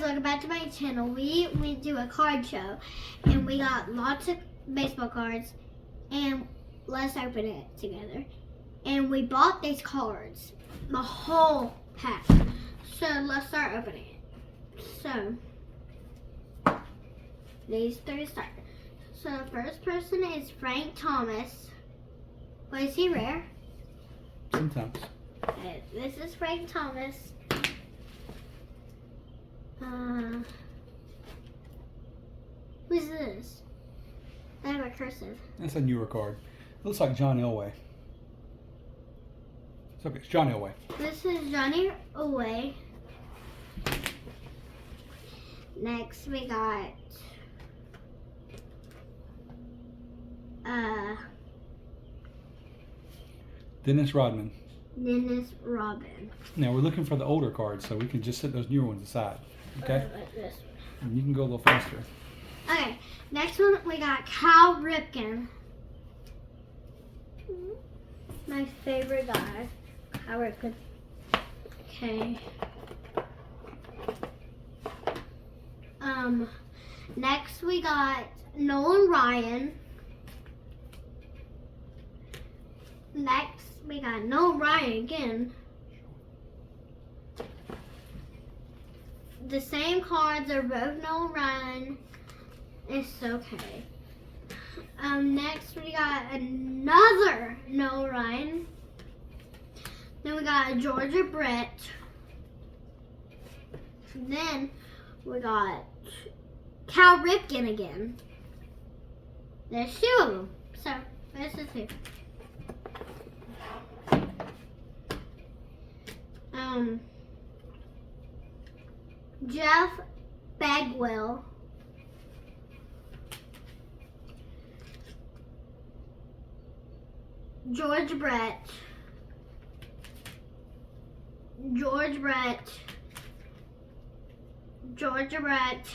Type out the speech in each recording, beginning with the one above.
welcome back to my channel. We went to a card show and we got lots of baseball cards and let's open it together. And we bought these cards, the whole pack. So let's start opening it. So these three start. So the first person is Frank Thomas. Was he rare? Sometimes. Okay, this is Frank Thomas. Who's this? I have a cursive. That's a newer card. It looks like John Elway. It's okay, it's John Elway. This is Johnny Away. Next we got Dennis Rodman. Dennis Robin. Now we're looking for the older cards, so we can just set those newer ones aside. Okay? Like this And you can go a little faster. one. Okay, next one we got Cal Ripken. My favorite guy. Cal Ripken. Okay. Next we got Nolan Ryan. Next we got Nolan Ryan again. The same cards are both Nolan Ryan. It's okay. Next we got another Nolan Ryan. Then we got Georgia Brett. Then we got Cal Ripken again. There's two of them. So, this is two. Jeff Bagwell. George Brett. George Brett. Georgia Brett.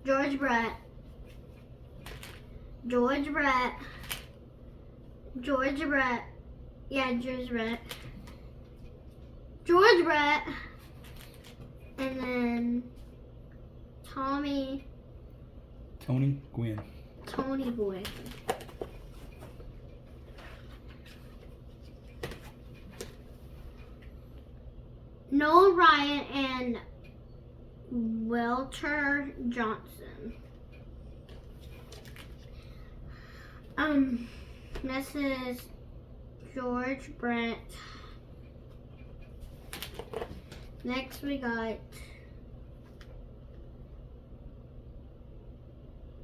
George Brett. George Brett. George Brett. Yeah, George Brett. George Brett. And then Tony Gwynn. Tony Boy. Noah Ryan and Walter Johnson. This is George Brett. Next we got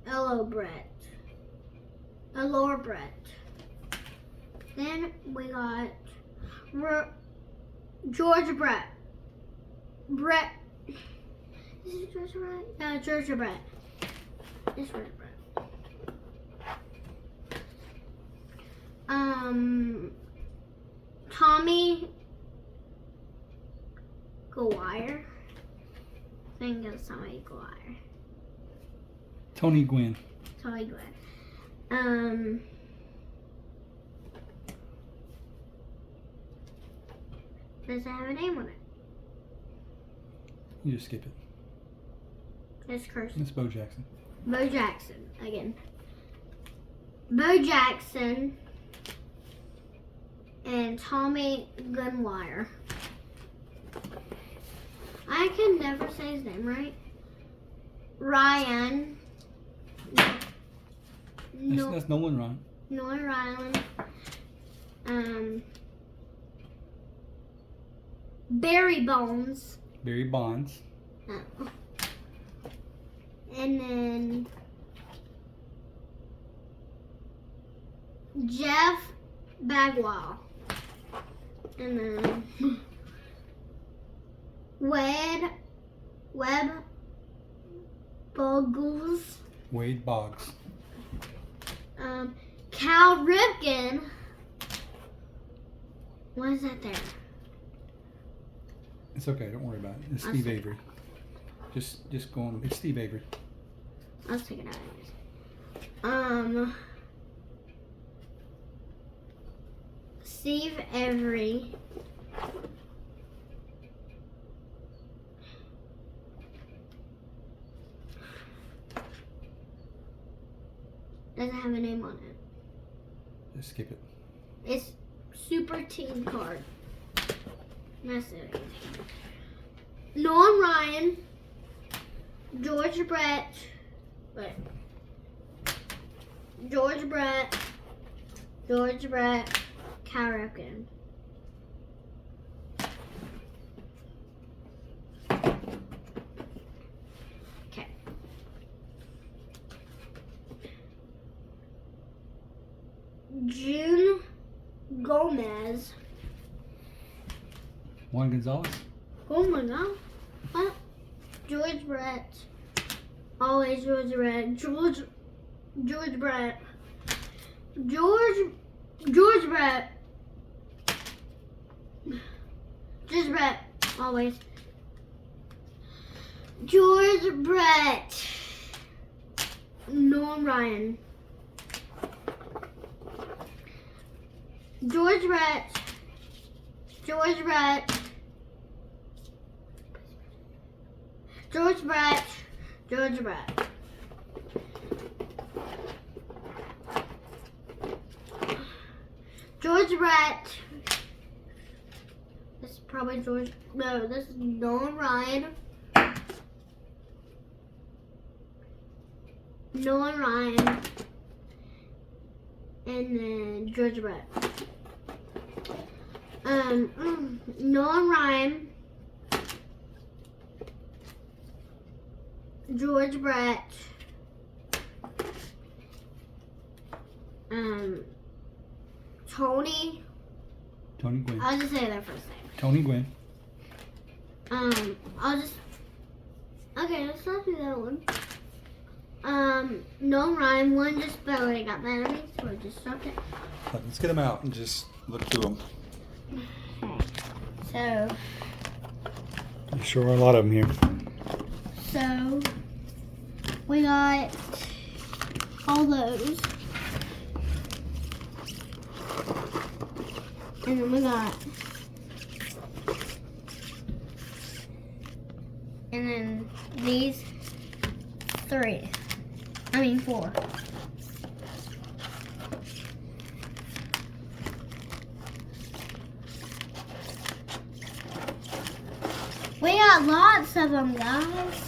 Elor Brett. Then we got George Brett. Is it George Brett? George Brett. It's George Brett. Tommy Guire. I think it's Tommy Guire. Tony Gwynn. Tony Gwynn. Does it have a name on it? You just skip it. It's cursed. It's Bo Jackson. Bo Jackson again. Bo Jackson and Tommy Gunwire. I can never say his name right. Ryan. That's Nolan Ryan. Nolan Ryan. Barry Bones. Barry Bonds. Oh. And then Jeff Bagwell. And then Webb Buggles. Wade Boggs. Cal Ripken. What is that there? It's okay, don't worry about it. It's Steve Avery. Just go on. It's Steve Avery. I'll take it out. Steve Avery. Doesn't have a name on it. Just skip it. It's super team card. That's it. Nolan Ryan, George Brett, George Brett, Cal Ripken. Okay. June Gomez. Juan Gonzalez. Oh my god. What? George Brett. Always George Brett. George Brett. George Brett. George Brett. Always. George Brett. Nolan Ryan. George Brett. George Brett. George Brett. George Brett. George Brett. This is probably George. No, this is Nolan Ryan. Nolan Ryan. And then George Brett. Nolan Ryan. George Brett. Tony Gwynn. I'll just say their first name. Tony Gwynn. Okay, let's not do that one. Nolan Ryan, one just barely got mad at me, so I just stopped it. Let's get them out and just look through them. Okay, so There sure are a lot of them here. So we got all those. And then we got, and then these 4. We got lots of them, guys.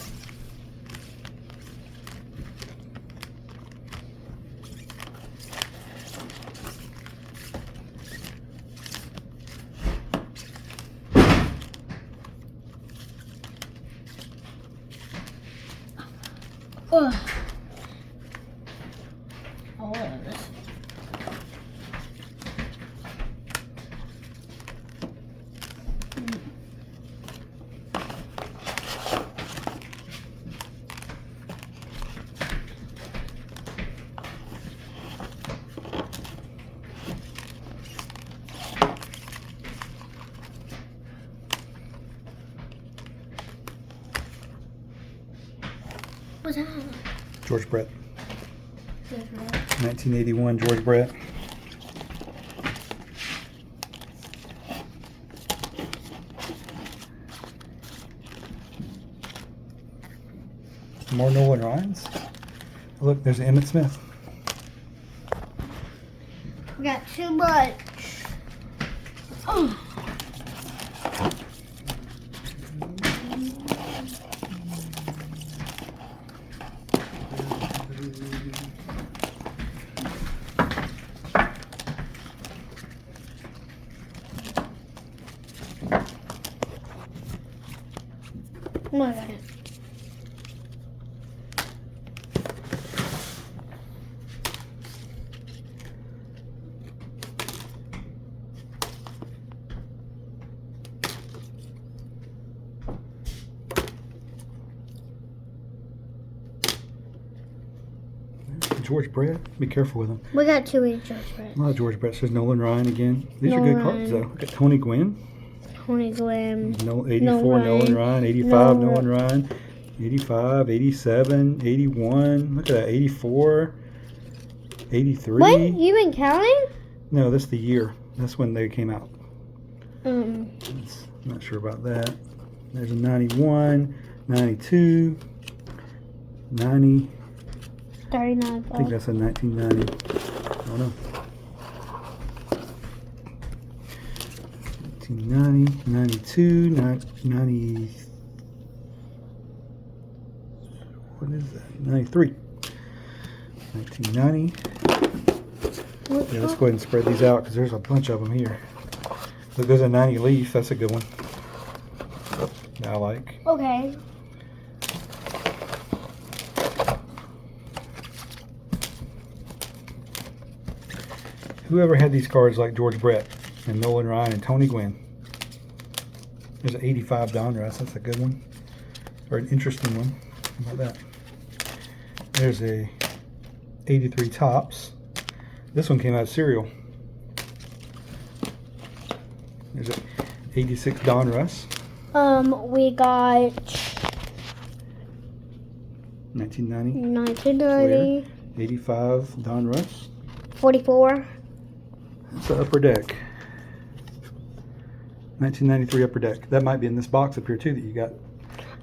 Ugh. All of this. What's that? George Brett. 1981 George Brett. More Nolan Ryans. Look, there's Emmitt Smith. We got too much. Oh. Oh my God. George Brett. Be careful with them. We got 2 each George Brett. A lot of George Brett. Says Nolan Ryan again. These Nolan are good cards though. Look at Tony Gwynn. Tony Gwynn. 84 Nolan Ryan. 85 Nolan Ryan. 85, 87, 81. Look at that. 84. 83. What? You been counting? No, that's the year. That's when they came out. Um. I'm not sure about that. There's a 91, 92, 90. 39. I think that's a 1990. I don't know. 1990, 92, 90. What is that? 93. 1990. Yeah, let's go ahead and spread these out because there's a bunch of them here. Look, there's a 90 Leaf. That's a good one. I like. Okay. Whoever had these cards like George Brett and Nolan Ryan and Tony Gwynn. There's an 85 Donruss. That's a good one. Or an interesting one. How about that? There's a 83 Topps. This one came out of cereal. There's a 86 Donruss. We got 1990. 1990. 85 Donruss. 44. It's the Upper Deck. 1993 Upper Deck. That might be in this box up here too that you got.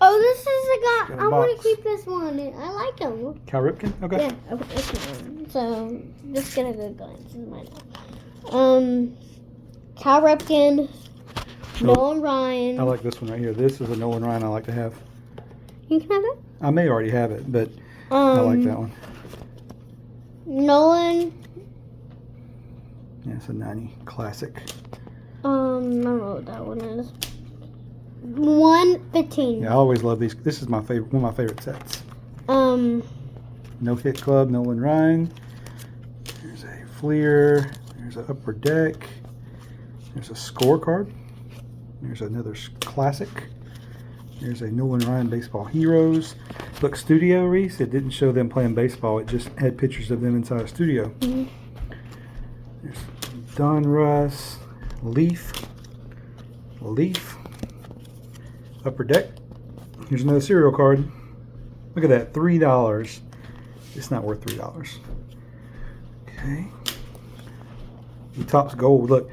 Oh, this is the guy. Got a I want box. to keep this one. I like him. Cal Ripken? Okay. Yeah, okay, this one. So, just get a good glance in my Cal Ripken, Nolan Ryan. I like this one right here. This is a Nolan Ryan I like to have. You can have it. I may already have it, but I like that one. Nolan. Yeah, it's a 90 classic. I don't know what that one is. 115. Yeah, I always love these. This is my favorite, one of my favorite sets. No Hit Club, Nolan Ryan. There's a Fleer. There's an Upper Deck. There's a Scorecard. There's another classic. There's a Nolan Ryan Baseball Heroes. Look, Studio, Reese. It didn't show them playing baseball. It just had pictures of them inside a studio. Mhm. There's Donruss, Leaf, Upper Deck. Here's another cereal card. Look at that, $3. It's not worth $3. Okay. The Topps Gold. Look,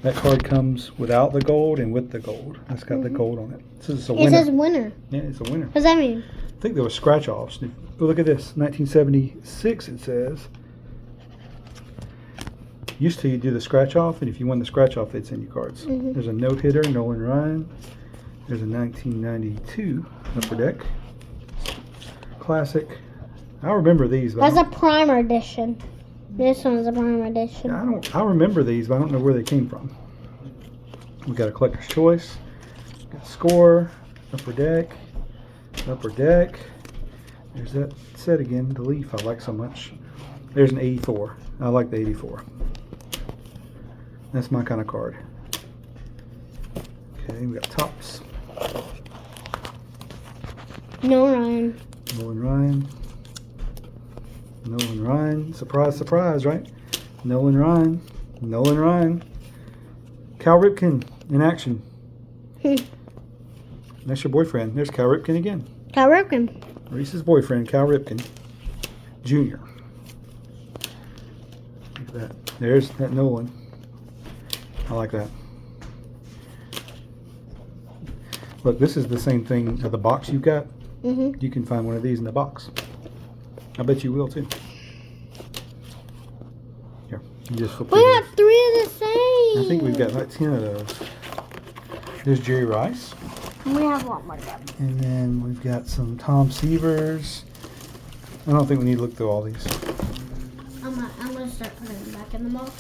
that card comes without the gold and with the gold. That's got the gold on it. It says it's a It winner. says winner. Yeah, it's a winner. What does that mean? I think there were scratch-offs. Oh, look at this, 1976 it says. Used to you do the scratch-off, and if you won the scratch-off, they'd send you cards. There's a no-hitter, Nolan Ryan. There's a 1992 Upper Deck. Classic. I remember these. But That's a primer edition. This one's a primer edition. I remember these, but I don't know where they came from. We got a Collector's Choice. Got Score, Upper Deck. There's that set again, the Leaf I like so much. There's an 84. I like the 84. That's my kind of card. Okay, we got Topps. Nolan Ryan. Surprise, surprise, right? Nolan Ryan. Cal Ripken in action. That's your boyfriend. There's Cal Ripken again. Cal Ripken. Reese's boyfriend, Cal Ripken Jr. Look at that. There's that Nolan. I like that. Look, this is the same thing of the box you've got. You can find one of these in the box. I bet you will too. Here, you just flip We through got 3 of the same. I think we've got like 10 of those. There's Jerry Rice. We have a lot more of them. And then we've got some Tom Seavers. I don't think we need to look through all these. I'm gonna start putting them back in the box.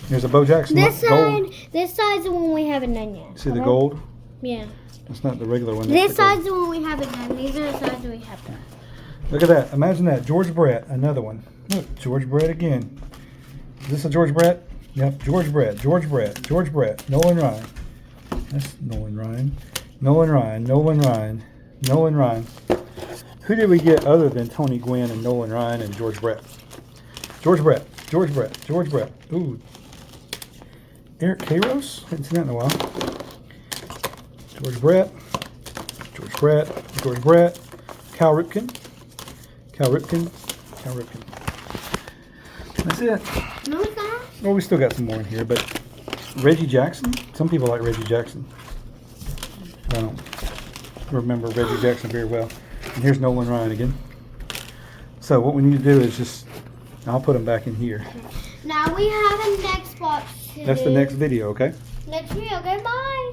There's a Bo Jackson This gold. this side's the one we haven't done yet. See the gold? Yeah. That's not the regular one. This that's the gold. side's the one we haven't done. These are the sides we have done. Look at that. Imagine that. George Brett, another one. Look, George Brett again. Is this a George Brett? Yep, George Brett. Nolan Ryan. That's Nolan Ryan. Who did we get other than Tony Gwynn and Nolan Ryan and George Brett? George Brett. Ooh. Eric Kairos? Hadn't seen that in a while. George Brett. Cal Ripken. That's it. No, it's not. Well, we still got some more in here, but Reggie Jackson. Some people like Reggie Jackson. I don't remember Reggie Jackson very well. And here's Nolan Ryan again. So what we need to do is just, I'll put them back in here. Now we have a next box to That's the do. next video, okay? Next video. Okay, bye.